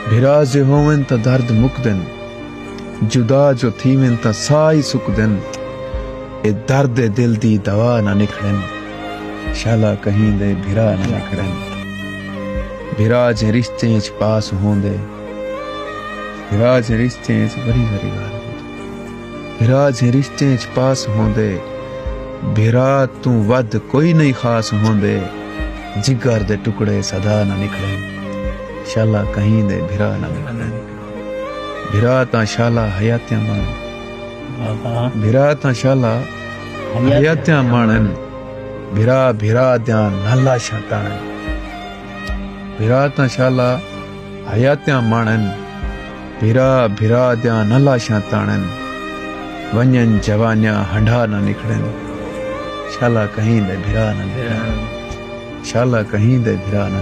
भिरा जे होवन त दर्द मुकदन जुदा जो थीवन त साई सुकदन ए दर्द दिल दी दवा ना निकड़न शाला कहीं दे भिरा ना निकड़न भिरा जे रिश्ते च पास होंदे भिरा जे रिश्ते च बड़ी गाल भिरा जे रिश्ते च पास होंदे भिरा तू वद कोई नहीं खास होंदे जिगर दे टुकड़े सदा ना निकड़न शाला कहीं दे भिरा ना निकड़न भिरा ता शाला हयात्या मान भिरा ता शाला हयात्या मानन भिरा भिरा द्या नल्ला शातान भिरा ता शाला हयात्या मानन भिरा भिरा द्या नल्ला शातान वञन जवान्या हंडा ना निकड़न शाला कहीं दे भिरा ना निकड़न शाला कहीं दे भिरा ना